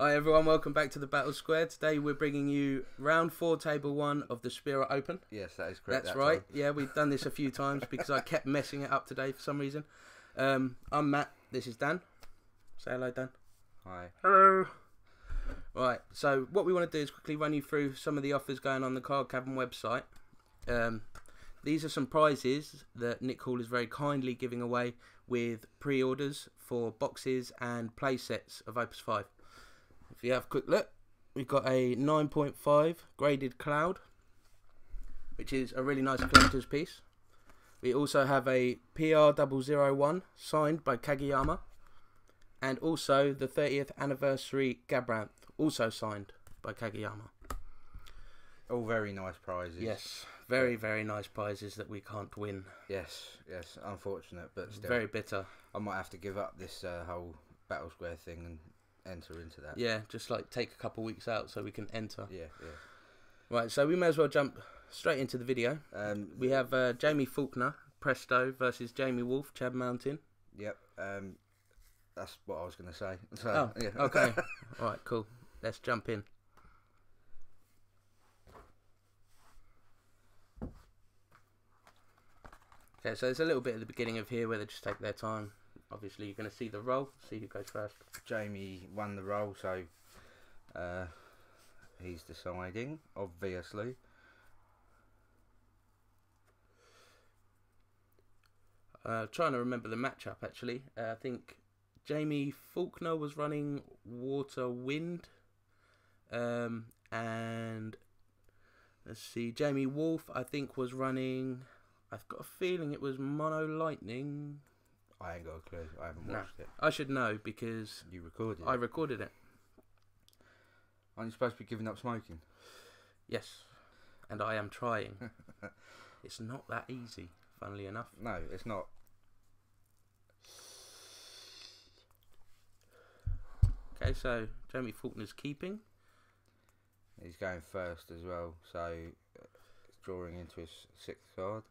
Hi everyone, welcome back to the Battle Square. Today we're bringing you round 4, table 1 of the Spira Open. Yes, that is correct. That's right. Yeah, we've done this a few times because I kept messing it up today for some reason. I'm Matt. This is Dan. Say hello, Dan. Hi. Hello. Right, so what we want to do is quickly run you through some of the offers going on the Card Cavern website. These are some prizes that Nick Hall is very kindly giving away with pre-orders for boxes and play sets of Opus 5. If you have a quick look, we've got a 9.5 graded Cloud, which is a really nice collector's piece. We also have a PR001 signed by Kageyama, and also the 30th anniversary Gabranth, also signed by Kageyama. All very nice prizes. Yes, very, very nice prizes that we can't win. Yes, unfortunate, but still. Very bitter. I might have to give up this whole Battle Square thing and enter into that. Yeah, just like take a couple weeks out so we can enter. Yeah. Right, so we may as well jump straight into the video. We have Jamie Faulkner, Presto, versus Jamie Wolf, Chad Mountain. Yep, that's what I was going to say. So, oh, yeah. Okay. Alright, cool. Let's jump in. Okay, so there's a little bit at the beginning of here where they just take their time. Obviously, you're going to see the roll, see who goes first. Jamie won the roll, so he's deciding, obviously. Trying to remember the matchup, actually. I think Jamie Faulkner was running Water Wind. And let's see, Jamie Wolf, I think, was running... I've got a feeling it was Mono Lightning. I ain't got a clue. I haven't watched it. I should know because you recorded it. I recorded it. Aren't you supposed to be giving up smoking? Yes, and I am trying. It's not that easy, funnily enough. No, it's not. Okay, so Jamie Faulkner's keeping. He's going first as well, so it's drawing into his 6th card.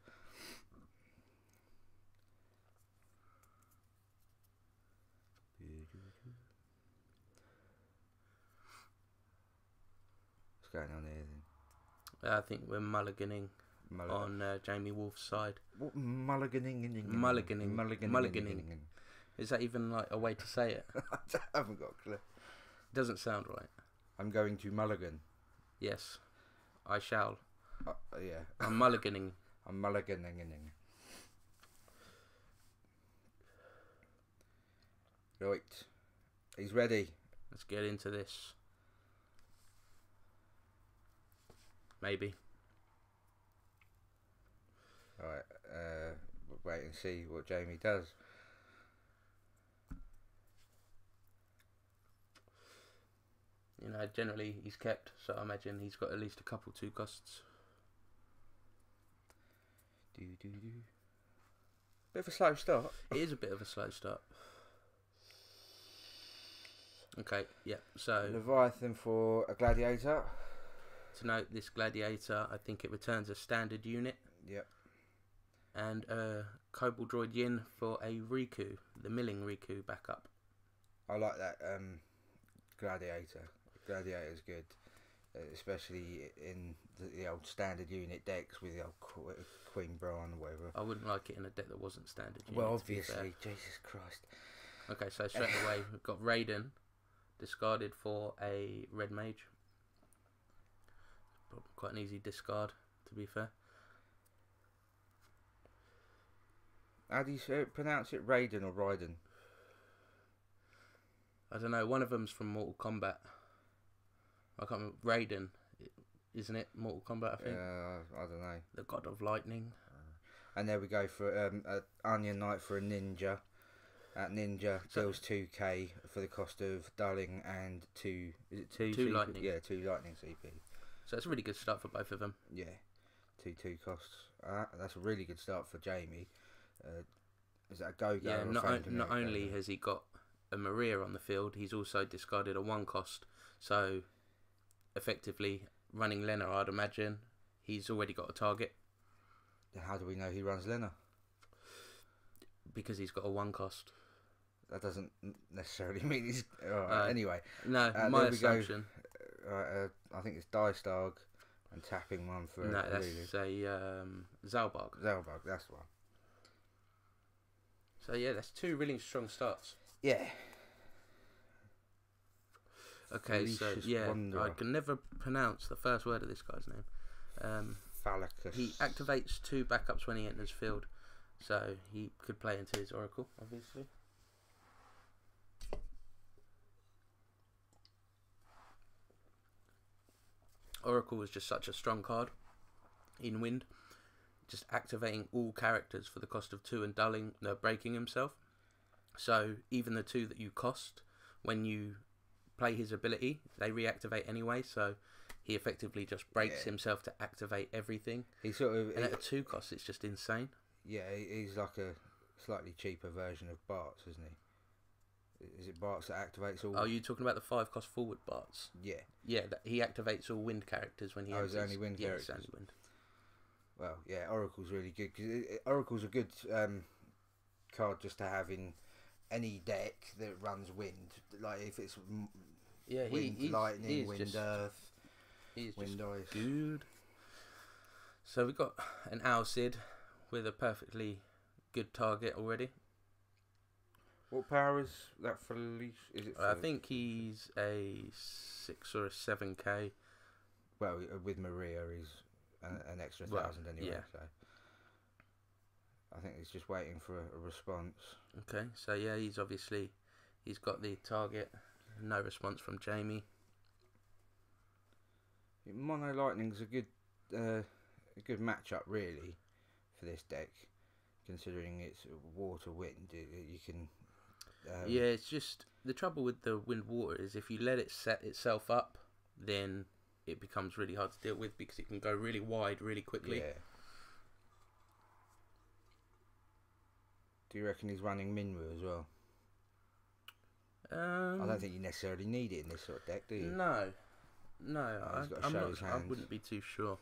What's going on here then? I think we're mulliganing on Jamie Wolf's side. What mulliganing? Mulliganing. Is that even like a way to say it? I haven't got a clue. Doesn't sound right. I'm going to mulligan. Yes, I shall. Yeah. I'm mulliganing. I'm mulliganing. Right. He's ready. Let's get into this. Maybe. Alright, we'll wait and see what Jamie does. You know, generally he's kept, so I imagine he's got at least a couple 2 costs. Bit of a slow start. It is a bit of a slow start. Okay, yeah, so... Leviathan for a gladiator. To note, this gladiator, I think it returns a standard unit. Yep. And Kobold Droid Yin for a Riku, the milling Riku backup. I like that gladiator. Gladiator's good, especially in the old standard unit decks with the old Queen Bran or whatever. I wouldn't like it in a deck that wasn't standard unit. Well, obviously, Jesus Christ. Okay, so straight away we've got Raiden discarded for a red mage. Quite an easy discard, to be fair. How do you pronounce it? Raiden or Raiden? I don't know. One of them's from Mortal Kombat. I can't remember. Raiden, isn't it? Mortal Kombat, I think. I don't know. The God of Lightning. And there we go for an Onion Knight for a Ninja. That Ninja deals 2k for the cost of Dulling and 2... Is it 2 2 lightning? Yeah, 2 lightning CP. So it's a really good start for both of them. Yeah, 2 costs. That's a really good start for Jamie. Is that a go-go? Yeah, or not only has he got a Maria on the field, he's also discarded a 1 cost. So, effectively, running Lena, I'd imagine, he's already got a target. How do we know he runs Lena? Because he's got a 1 cost. that doesn't necessarily mean he's... Alright, anyway. No, there my we go. assumption. I think it's Dystag and tapping one for... No, that's really. a Zalbarg. Zalbarg, that's the one. So yeah, that's two really strong starts. Yeah. Okay, so Felicius yeah, Wanderer. I can never pronounce the first word of this guy's name. Phallicus. He activates 2 backups when he enters field, so he could play into his Oracle, obviously. Oracle is just such a strong card in Wind, just activating all characters for the cost of 2 and breaking himself. So even the 2 that you cost, when you play his ability, they reactivate anyway, so he effectively just breaks himself to activate everything. He sort of... And at a 2 cost, it's just insane. Yeah, he's like a slightly cheaper version of Bart's, isn't he? Is it Bart's that activates all... Oh, you talking about the 5 cost forward Barts? Yeah. Yeah, he activates all Wind characters when he enters. It's only Wind characters? Yeah, it's only Wind. Well, yeah, Oracle's really good, because Oracle's a good card just to have in any deck that runs Wind. Like, if it's Wind, Lightning, Wind, Earth, Wind, Ice. Good. So we've got an Alcid with a perfectly good target already. What power is that for Leash? Is it? I think he's a 6 or a 7k. Well, with Maria, he's an extra 1,000 anyway. Yeah. So I think he's just waiting for a response. Okay, so yeah, he's got the target. No response from Jamie. Mono Lightning's a good matchup really for this deck, considering it's water wind. You can. Yeah, it's just the trouble with the wind water is if you let it set itself up, then it becomes really hard to deal with because it can go really wide really quickly. Yeah. Do you reckon he's running Minwu as well? I don't think you necessarily need it in this sort of deck, do you? No, I wouldn't be too sure.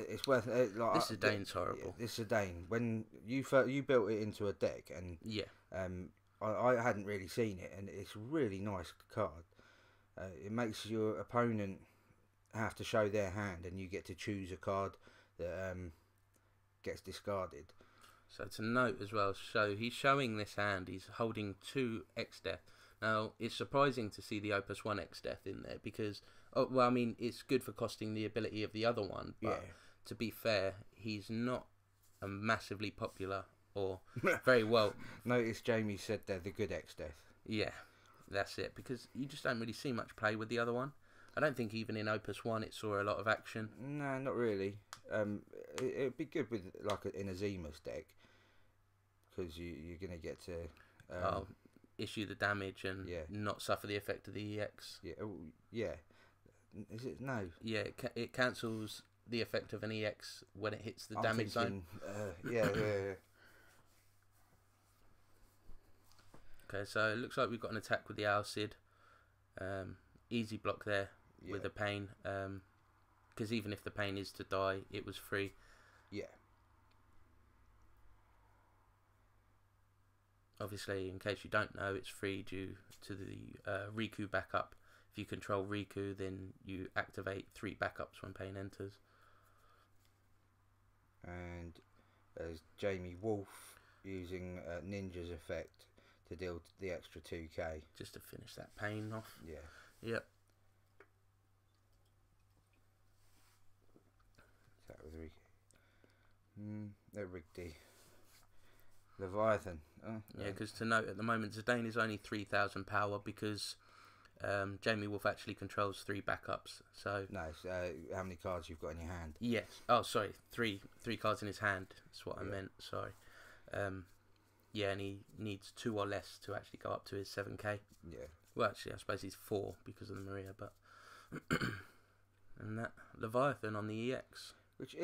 It's worth like this Sedane's horrible. This Sedane, when you built it into a deck, and I hadn't really seen it, and it's a really nice card. It makes your opponent have to show their hand, and you get to choose a card that gets discarded. So to note as well, so he's showing this hand, he's holding 2 X-Death. Now, it's surprising to see the Opus 1 X-Death in there because, it's good for costing the ability of the other one, but to be fair, he's not a massively popular or very well... Notice Jamie said they're the good X-Death. Yeah, that's it, because you just don't really see much play with the other one. I don't think even in Opus 1 it saw a lot of action. No, not really. It'd be good with in a Zemus deck, because you're going to get to issue the damage and not suffer the effect of the EX. Yeah. Is it? No. Yeah, it cancels the effect of an EX when it hits the damage zone. Yeah. Okay, so it looks like we've got an attack with the Alcid. Easy block there with the pain. Because even if the pain is to die, it was free. Yeah. Obviously, in case you don't know, it's free due to the Riku backup. If you control Riku, then you activate 3 backups when pain enters. And there's Jamie Wolf using Ninja's effect to deal the extra 2k. Just to finish that pain off. Yeah. Yep. That was Rigby. Leviathan. Yeah, because to note at the moment, Zidane is only 3,000 power because Jamie Wolf actually controls 3 backups. So no, how many cards you've got in your hand? Yes. Oh, sorry, three cards in his hand. That's what I meant. Sorry. Yeah, and he needs 2 or less to actually go up to his 7k. Yeah. Well, actually, I suppose he's 4 because of the Maria, but and that Leviathan on the EX. Which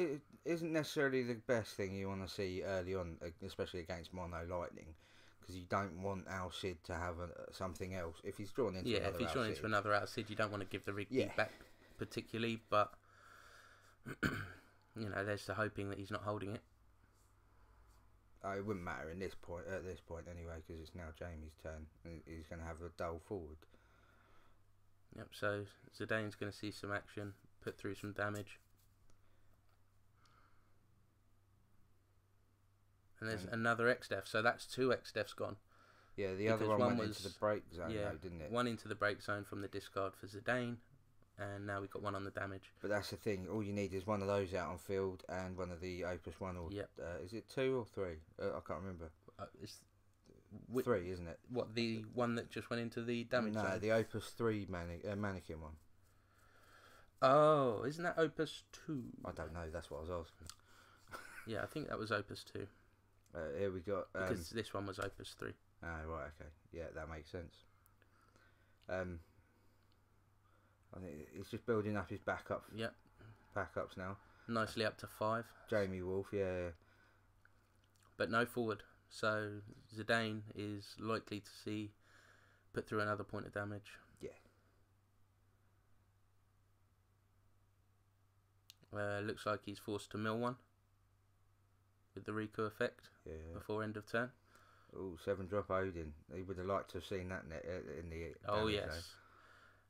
isn't necessarily the best thing you want to see early on, especially against Mono Lightning, because you don't want Alcid to have something else. If he's drawn into if he's drawn into another Alcid, you don't want to give the Rigby back particularly, but there's the hoping that he's not holding it. It wouldn't matter at this point anyway, because it's now Jamie's turn, and he's going to have a dull forward. Yep. So Zidane's going to see some action, put through some damage, and there's another X-Def. So that's 2 X-Defs gone. Yeah, the other one went into the break zone, though, didn't it? One into the break zone from the discard for Zidane, and now we've got one on the damage. But that's the thing. All you need is one of those out on field and one of the Opus 1 or... Yep. Is it 2 or 3? I can't remember. It's 3, isn't it? What, the one that just went into the damage zone? No, the Opus 3 mannequin one. Oh, isn't that Opus 2? I don't know. That's what I was asking. Yeah, I think that was Opus 2. Here we got... because this one was Opus 3. Oh, right, okay. Yeah, that makes sense. I think he's just building up his backup. Yep. Backups now. Nicely up to 5. Jamie Wolf, yeah. But no forward. So Zidane is likely to put through another point of damage. Yeah. Looks like he's forced to mill one with the Riku effect before end of turn. Oh, 7-drop Odin. He would have liked to have seen that in the... Oh, yes. Zone.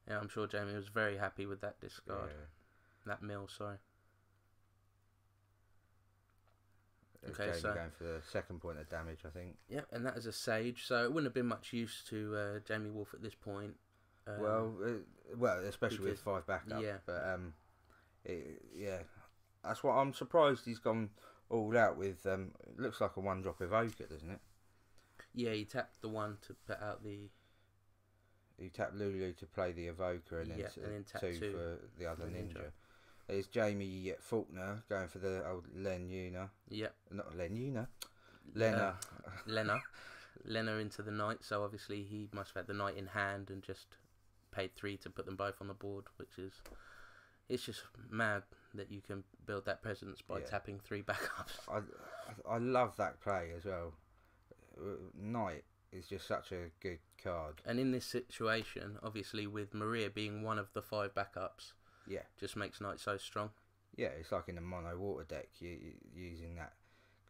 Yeah, I'm sure Jamie was very happy with that discard. Yeah. That mill, sorry. Okay, Jamie so going for the second point of damage, I think. Yeah, and that is a Sage, so it wouldn't have been much use to Jamie Wolf at this point. Well, especially with 5 backup. Yeah. But, yeah. That's what I'm surprised he's gone all out with. It looks like a 1-drop Evoker, doesn't it? Yeah, he tapped the 1 to put out the... He tapped Lulu to play the Evoker, and then tap 2 for the other ninja. There's Jamie Faulkner going for the old Len Yuna. Yep. Not Len Yuna. Lena. Lena into the knight, so obviously he must have had the knight in hand and just paid 3 to put them both on the board, which is... It's just mad that you can build that presence by tapping 3 backups. I love that play as well. Knight is just such a good card. And in this situation, obviously with Maria being one of the 5 backups, just makes Knight so strong. Yeah, it's like in a mono water deck, using that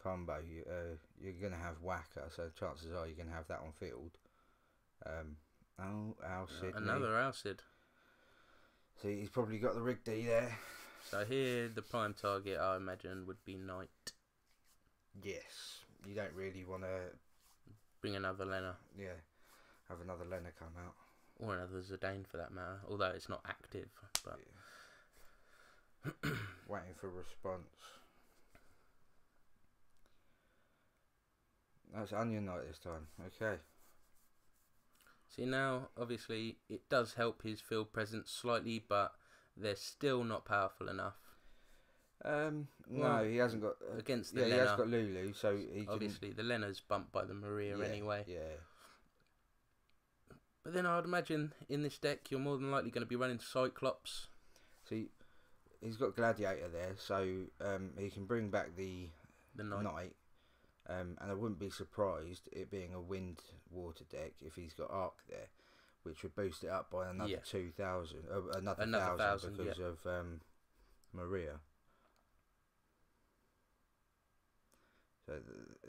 combo, you're going to have Whacker, so chances are you're going to have that on field. Alcid. Another Alcid. So he's probably got the Rig D there. So here, the prime target, I imagine, would be Knight. Yes. You don't really want to... Bring another Lena. Yeah. Have another Lena come out. Or another Zidane, for that matter. Although it's not active. But waiting for response. That's Onion Knight this time. Okay. See, now, obviously, it does help his field presence slightly, but they're still not powerful enough. No, he hasn't got... against the Lena. He has got Lulu, so he obviously, the Lena's bumped by the Maria anyway. Yeah. But then I would imagine, in this deck, you're more than likely going to be running Cyclops. See, he's got Gladiator there, so he can bring back the Knight. And I wouldn't be surprised it being a wind water deck if he's got Arc there, which would boost it up by another 2,000, another 1,000 because of Maria. So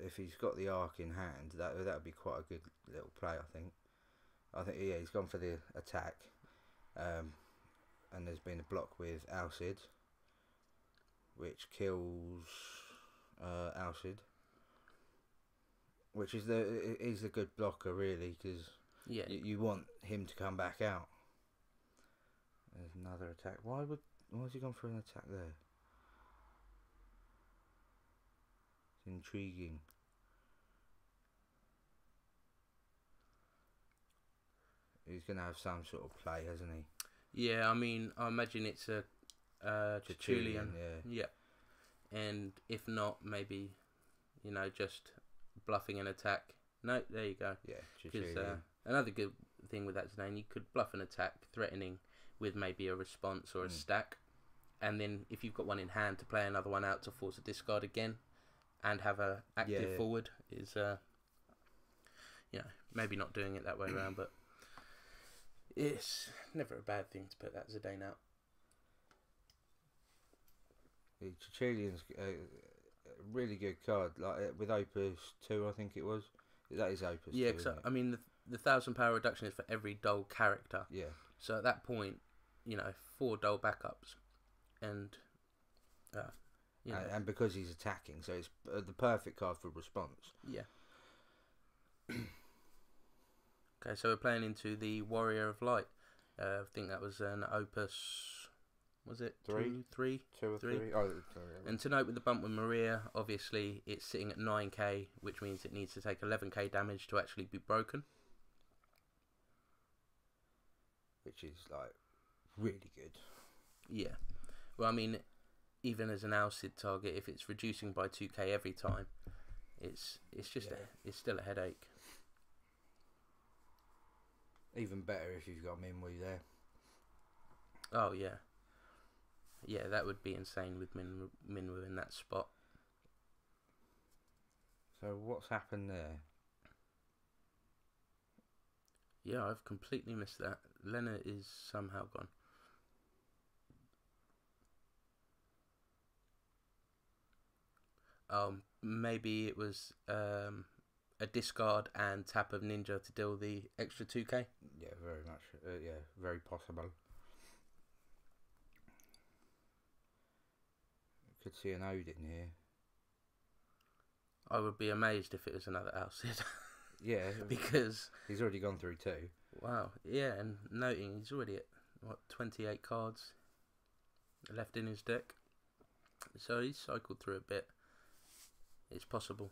if he's got the Arc in hand, that would be quite a good little play, I think. He's gone for the attack, and there's been a block with Alcid, which kills Alcid. Which is a good blocker, really, because you want him to come back out. There's another attack. Why has he gone for an attack there? It's intriguing. He's going to have some sort of play, hasn't he? Yeah, I mean, I imagine it's a Tertullian. Yeah. And if not, maybe, just... bluffing an attack. No, there you go. Yeah, because another good thing with that Zidane, you could bluff an attack, threatening with maybe a response or a stack, and then if you've got one in hand, to play another one out to force a discard again, and have a active forward is, maybe not doing it that way around, but it's never a bad thing to put that Zidane out. The Tertullian's really good card. Like with Opus 2, I think it was. That is Opus 2. Yeah, because I mean the 1,000 power reduction is for every dull character. Yeah. So at that point, 4 dull backups, and and because he's attacking, so it's the perfect card for response. Yeah. Okay, so we're playing into the Warrior of Light. I think that was an Opus. Was it 3? 3? 2 or 3? Oh, sorry. And to note with the bump with Maria, obviously it's sitting at 9k, which means it needs to take 11k damage to actually be broken. Which is like really good. Yeah. Well, I mean, even as an ousted target, if it's reducing by 2k every time, it's just it's still a headache. Even better if you've got Minwoo there. Oh yeah. Yeah, that would be insane with Minwoo in that spot. So what's happened there? Yeah, I've completely missed that. Lena is somehow gone. Maybe it was a discard and tap of Ninja to deal the extra 2k. Yeah, very much. Yeah, very possible. Could see an Odin here. I would be amazed if it was another Alcid. Yeah, because he's already gone through 2. Wow, yeah, and noting he's already at 28 cards left in his deck, so he's cycled through a bit. It's possible.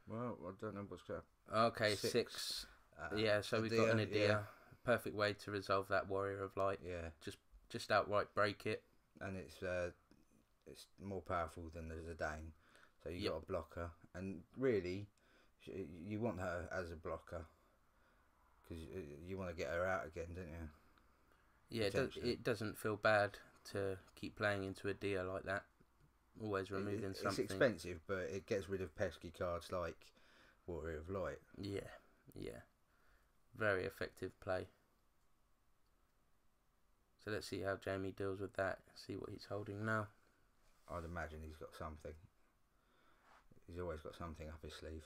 Well, I don't know what's going. Okay, 6. Yeah, so we've got an Adia. Yeah. Perfect way to resolve that Warrior of Light. Yeah, just outright break it. And it's more powerful than the Zidane, so you got a blocker, and really, you want her as a blocker because you want to get her out again, don't you? Yeah, it doesn't feel bad to keep playing into a Dia like that. Always removing something. It's expensive, but it gets rid of pesky cards like Warrior of Light. Yeah. Very effective play. So let's see how Jamie deals with that. See what he's holding now. I'd imagine he's got something. He's always got something up his sleeve.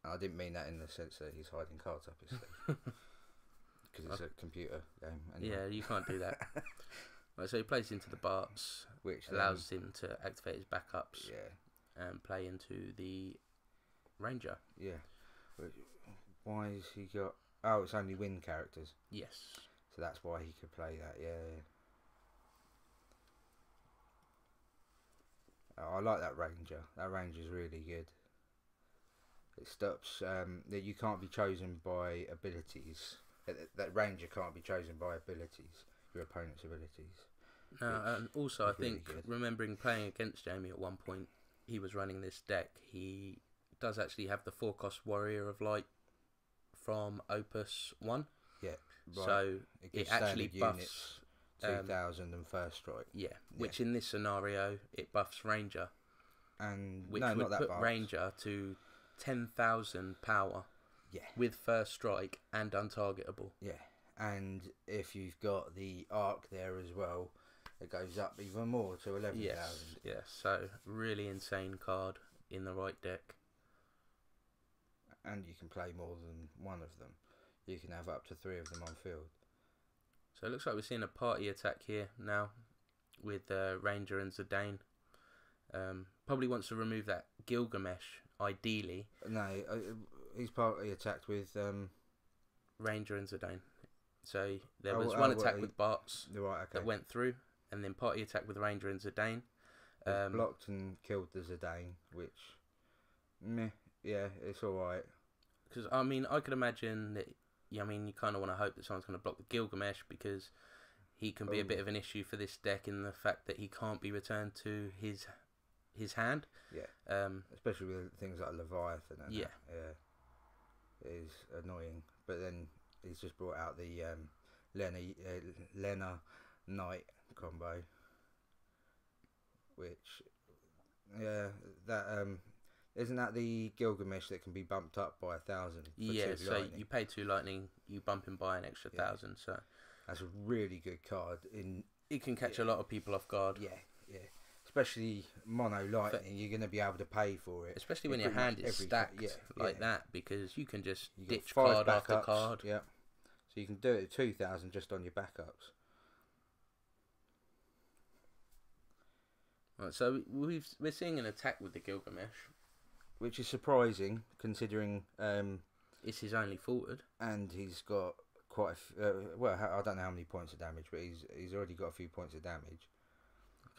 And I didn't mean that in the sense that he's hiding cards up his sleeve. Because it's a computer game. Anyway. Yeah, you can't do that. Right, so he plays into the Barts, which allows him to activate his backups. Yeah. And play into the Ranger. Yeah. Why has he got... Oh, it's only win characters. Yes. So that's why he could play that, yeah. Oh, I like that Ranger. That Ranger's really good. It stops... that you can't be chosen by abilities. That Ranger can't be chosen by abilities. Your opponent's abilities. And also, I think, remembering playing against Jamie at one point, he was running this deck. He does actually have the 4-cost Warrior of Light from Opus 1. Yeah, right. So it actually buffs 2,000 and first strike. Yeah, which in this scenario it buffs Ranger, and which would put Ranger to 10,000 power. Yeah, with first strike and untargetable. Yeah, and if you've got the arc there as well, it goes up even more to 11,000. Yes, so really insane card in the right deck. And you can play more than one of them. You can have up to 3 of them on field. So it looks like we're seeing a party attack here now with Ranger and Zidane. Probably wants to remove that Gilgamesh, ideally. No, he's partly attacked with Ranger and Zidane. So there was one attack with Barts that went through, and then party attack with Ranger and Zidane. Blocked and killed the Zidane, which, meh, yeah, it's alright. Because, I mean, I could imagine that, I mean, you kind of want to hope that someone's going to block the Gilgamesh, because he can be a bit of an issue for this deck in the fact that he can't be returned to his hand. Yeah. Especially with things like Leviathan. And yeah. It is annoying. But then he's just brought out the Lena Knight combo, which, yeah, that Isn't that the Gilgamesh that can be bumped up by 1,000? Yeah, so lightning? You pay 2 lightning, you bump him by an extra 1,000. So that's a really good card. It can catch a lot of people off guard. Yeah. Especially mono lightning, you're going to be able to pay for it. Especially when your hand is stacked like that, because you can just ditch card backups, after card. Yeah. So you can do it at 2,000 just on your backups. Right, so we're seeing an attack with the Gilgamesh, which is surprising considering it's his only forward, and he's got quite I don't know how many points of damage, but he's already got a few points of damage.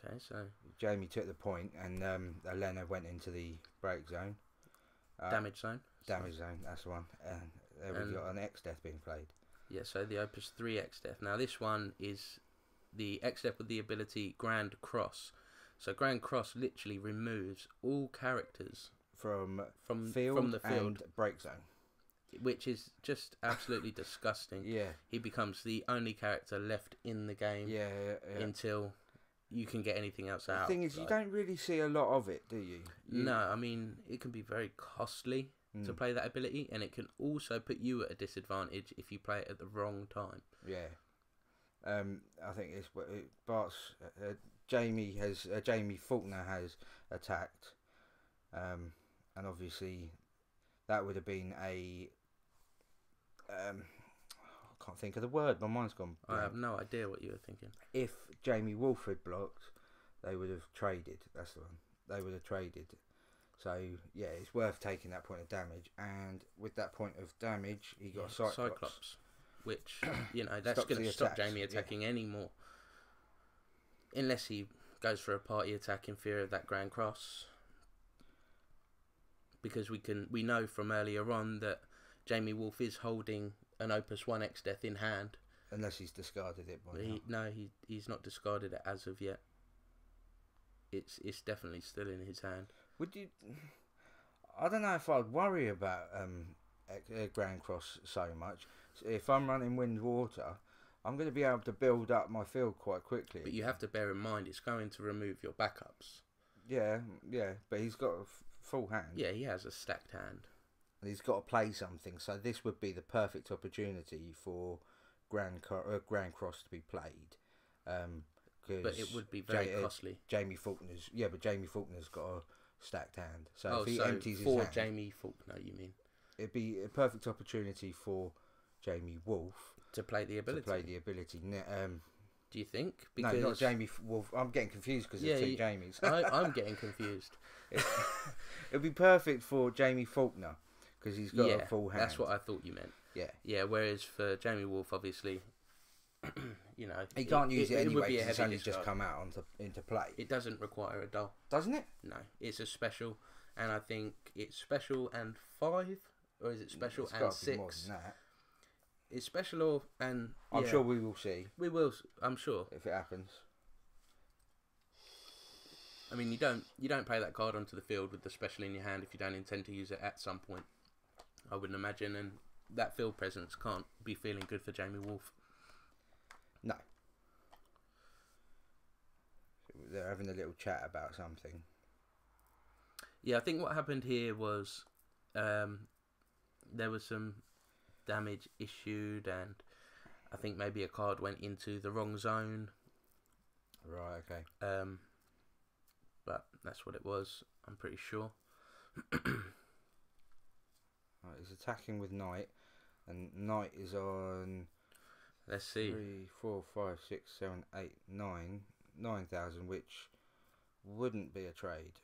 Okay, so Jamie took the point, and Elena went into the break zone, damage zone. Damage zone, that's the one. And there we got an X death being played. Yeah, so the Opus 3 X death. Now this one is the X death with the ability Grand Cross. So Grand Cross literally removes all characters from the field and break zone, which is just absolutely disgusting. Yeah, he becomes the only character left in the game. Yeah. Until you can get anything else out. The thing is, you don't really see a lot of it, do you? No, I mean, it can be very costly to play that ability, and it can also put you at a disadvantage if you play it at the wrong time. Yeah. I think it's Bart's Jamie Faulkner has attacked, and obviously that would have been a I can't think of the word. My mind's gone blank. I have no idea what you were thinking. If Jamie Wolf had blocked, they would have traded. That's the one. They would have traded. So yeah, it's worth taking that point of damage, and with that point of damage, he got a Cyclops, which that's going to stop Jamie attacking anymore, unless he goes for a party attack in fear of that Grand Cross. Because we know from earlier on that Jamie Wolf is holding an Opus 1 X Death in hand. Unless he's discarded it by now. No, he's not discarded it as of yet. It's definitely still in his hand. Would you? I don't know if I'd worry about Grand Cross so much. If I'm running Wind Water, I'm going to be able to build up my field quite quickly. But you have to bear in mind it's going to remove your backups. Yeah, but he's got a full hand. Yeah, he has a stacked hand. And he's got to play something, so this would be the perfect opportunity for Grand Cross to be played. But it would be very costly. Jamie Faulkner's got a stacked hand. So if he empties his hand, Jamie Faulkner, you mean? It'd be a perfect opportunity for Jamie Wolf to play the ability. Do you think? Because no, not Jamie Wolf. I'm getting confused because there's two Jamies. I'm getting confused. It'd be perfect for Jamie Faulkner because he's got a full hand. That's what I thought you meant. Yeah. Whereas for Jamie Wolf, obviously, he can't use it anyway because it's only just come out into play. It doesn't require a doll, doesn't it? No, it's a special, and I think it's special and 5, or is it special and 6? More than that. It's special and I'm sure we will see. We will. I'm sure if it happens. I mean, you don't play that card onto the field with the special in your hand if you don't intend to use it at some point. I wouldn't imagine, and that field presence can't be feeling good for Jamie Wolf. No. They're having a little chat about something. Yeah, I think what happened here was there was some damage issued, and I think maybe a card went into the wrong zone. Right, okay. But that's what it was, I'm pretty sure. Right, he's attacking with Knight, and Knight is on... Let's see. 3, 4, 5, 6, 7, 8, 9. 9,000, which wouldn't be a trade.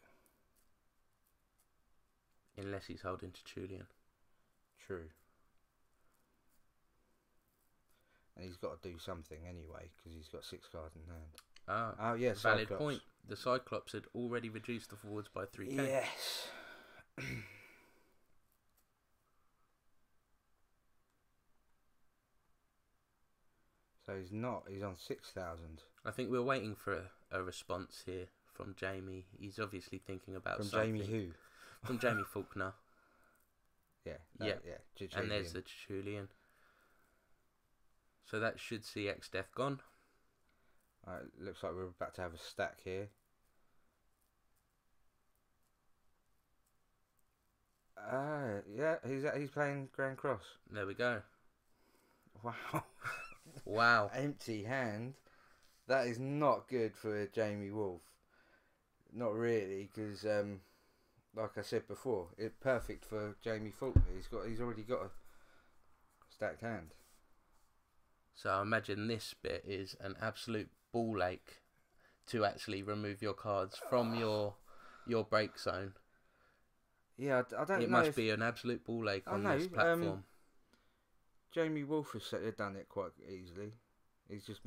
Unless he's holding Tertullian. True. And he's got to do something anyway, because he's got 6 cards in hand. Oh yeah, valid point. The Cyclops had already reduced the forwards by 3k. Yes. So he's on 6,000. I think we're waiting for a response here from Jamie. He's obviously thinking about from something. Jamie who? From Jamie Faulkner. Yeah. And there's the Tertullian. So that should see X Death gone. Alright, looks like we're about to have a stack here. Yeah, he's playing Grand Cross. There we go. Wow. Wow. Empty hand. That is not good for Jamie Wolf. Not really, because like I said before, it's perfect for Jamie Faulkner. He's already got a stacked hand. So I imagine this bit is an absolute ball ache to actually remove your cards from your break zone. Yeah, I don't know. It must be an absolute ball ache on this platform. Jamie Wolf has done it quite easily. He's just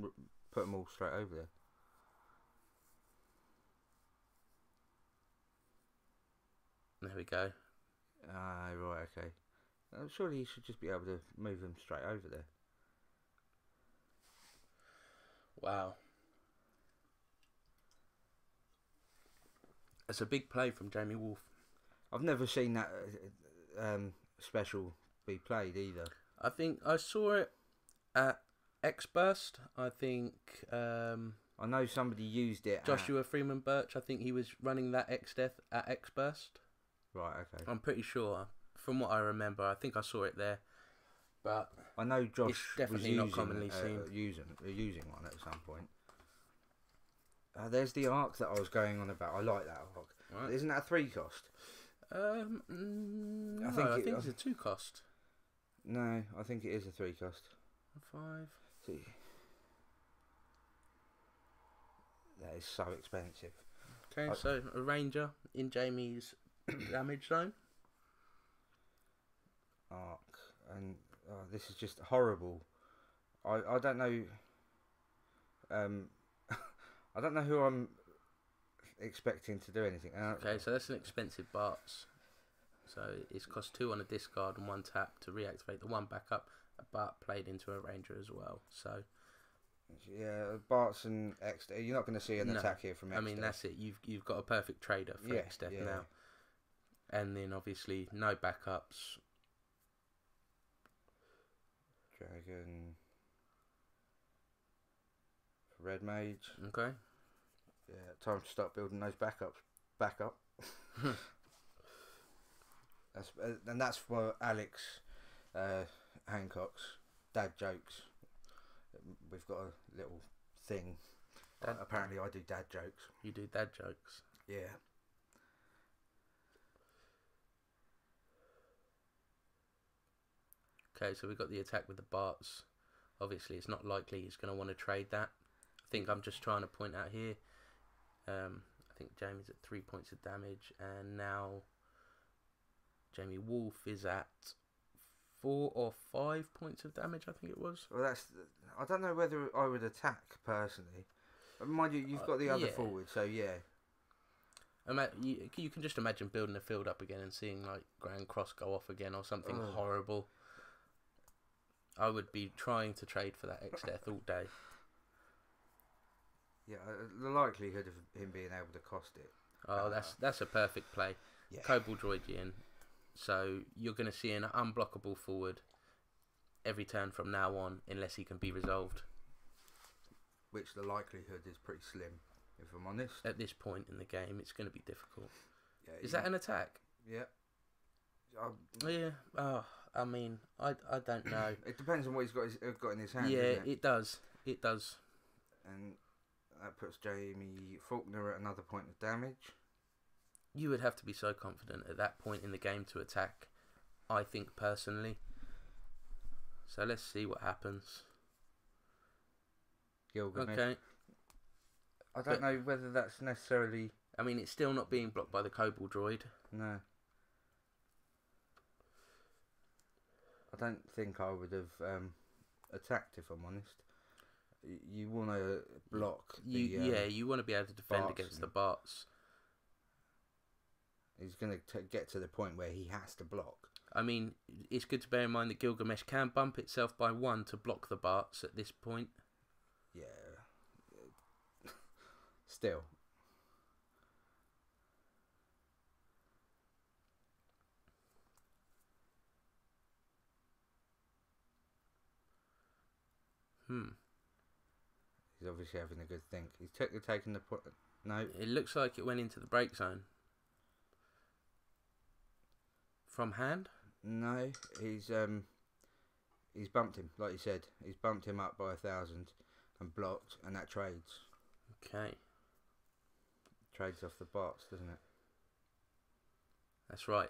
put them all straight over there. There we go. Right, okay. Surely he should just be able to move them straight over there. Wow. That's a big play from Jamie Wolf. I've never seen that special be played either. I think I saw it at X-Burst. I think... I know somebody used it Joshua Freeman Birch, I think he was running that X-Death at X-Burst. Right, okay. I'm pretty sure. From what I remember, I think I saw it there. But I know Josh definitely was not commonly seen. using one at some point. There's the arc that I was going on about. I like that arc. Right. Isn't that a 3 cost? No, I think it's a 2 cost. No, I think it is a 3 cost. 5. See, that is so expensive. Okay, so a Ranger in Jamie's damage zone. Arc, and this is just horrible. I don't know. I don't know who I'm expecting to do anything. Okay, so that's an expensive Bart's. So it's cost 2 on a discard and 1 tap to reactivate the 1 backup. A Bart played into a Ranger as well. So yeah, Bart's and X. You're not going to see an attack here from X. I mean, that's it. You've got a perfect trader for X Death now, and then obviously no backups. Dragon. Red Mage. Okay. Yeah, time to start building those backups. Backup. That's for Alex Hancock's dad jokes. We've got a little thing. Apparently, I do dad jokes. You do dad jokes. Yeah. Okay, so we've got the attack with the Barts. Obviously, it's not likely he's going to want to trade that. I think I'm just trying to point out here. I think Jamie's at 3 points of damage, and now Jamie Wolf is at 4 or 5 points of damage. I think it was. Well, I don't know whether I would attack personally. But mind you, you've got the other forward, so yeah. You can just imagine building a field up again and seeing like Grand Cross go off again or something horrible. I would be trying to trade for that X-Death all day. Yeah, the likelihood of him being able to cost it. Oh, that's a perfect play. Yeah. Cobalt Droid in. So you're going to see an unblockable forward every turn from now on, unless he can be resolved. Which the likelihood is pretty slim, if I'm honest. At this point in the game, it's going to be difficult. Yeah, is that an attack? Yeah. Yeah. Oh, I mean, I don't know. It depends on what he's got in his hand. Yeah, isn't it? It does. It does. And that puts Jamie Faulkner at another point of damage. You would have to be so confident at that point in the game to attack, I think, personally. So let's see what happens. Gilgamesh. Okay. I don't know whether that's necessarily... I mean, it's still not being blocked by the Cobalt Droid. No. I don't think I would have attacked, if I'm honest. You want to block you want to be able to defend against the Barts. He's going to get to the point where he has to block. I mean, it's good to bear in mind that Gilgamesh can bump itself by 1 to block the Barts at this point. Yeah. Still. He's obviously having a good think. He's taking the point. No. It looks like it went into the break zone. From hand? No, he's bumped him, like you said. He's bumped him up by 1,000 and blocked, and that trades. Okay. Trades off the bots, doesn't it? That's right.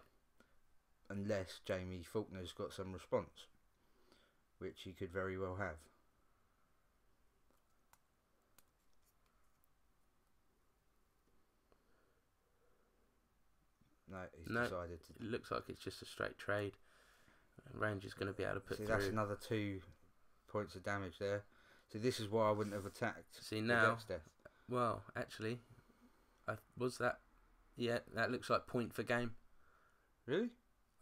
Unless Jamie Faulkner's got some response, which he could very well have. No, he's decided to. It looks like it's just a straight trade. Ranger's going to be able to put through. That's another 2 points of damage there. So this is why I wouldn't have attacked. See now. Well, actually, was that? Yeah, that looks like point for game. Really?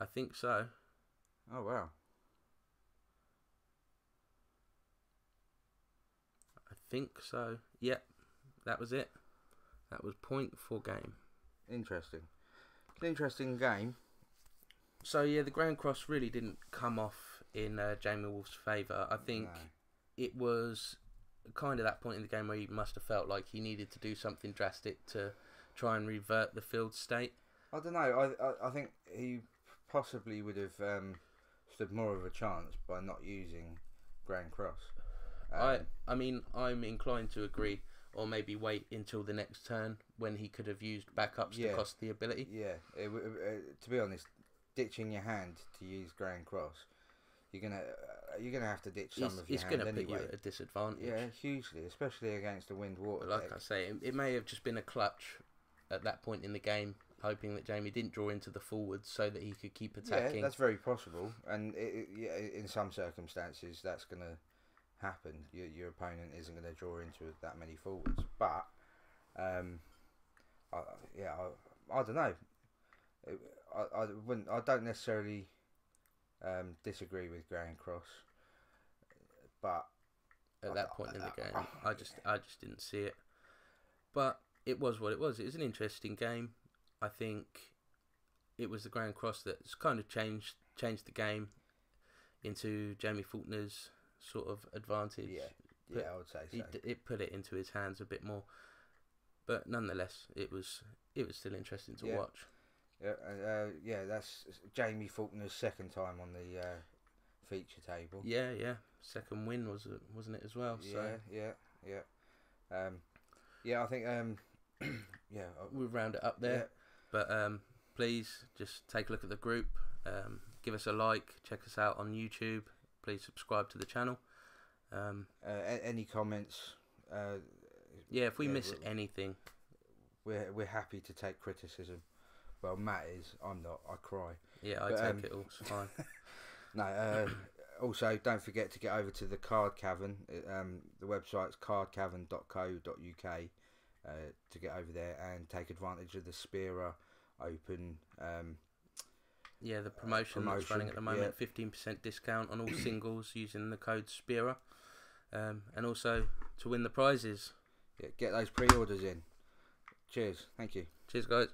I think so. Oh wow. I think so. Yep, that was it. That was point for game. Interesting. Interesting game. So yeah, the Grand Cross really didn't come off in Jamie Wolf's favour. I think it was kind of that point in the game where he must have felt like he needed to do something drastic to try and revert the field state. I don't know. I think he possibly would have stood more of a chance by not using Grand Cross. I mean, I'm inclined to agree, or maybe wait until the next turn when he could have used backups to cost the ability. Yeah, to be honest, ditching your hand to use Grand Cross, you're gonna have to ditch some of your hand anyway. It's going to put you at a disadvantage. Yeah, hugely, especially against the wind water. But like I say, it may have just been a clutch at that point in the game, hoping that Jamie didn't draw into the forwards so that he could keep attacking. Yeah, that's very possible, and in some circumstances that's going to happen. Your opponent isn't going to draw into that many forwards, but I don't know. I don't necessarily disagree with Grand Cross, but at that point in the game, I just didn't see it. But it was what it was. It was an interesting game. I think it was the Grand Cross that's kind of changed the game into Jamie Faulkner's sort of advantage. Yeah, I would say so. It put it into his hands a bit more, but nonetheless, it was still interesting to watch. Yeah, that's Jamie Faulkner's second time on the feature table. Yeah, second win wasn't it as well? So. Yeah. I think we'll round it up there. Yeah. But please just take a look at the group. Give us a like. Check us out on YouTube. Please subscribe to the channel. Any comments? If we miss anything, we're happy to take criticism. Well, Matt is. I'm not. I cry. Yeah, I take it all. It's fine. No. Also, don't forget to get over to the Card Cavern. The website's cardcavern.co.uk to get over there and take advantage of the Spira Open. The promotion that's running at the moment. 15% discount on all singles using the code Spira, and also to win the prizes. Yeah, get those pre-orders in. Cheers. Thank you. Cheers, guys.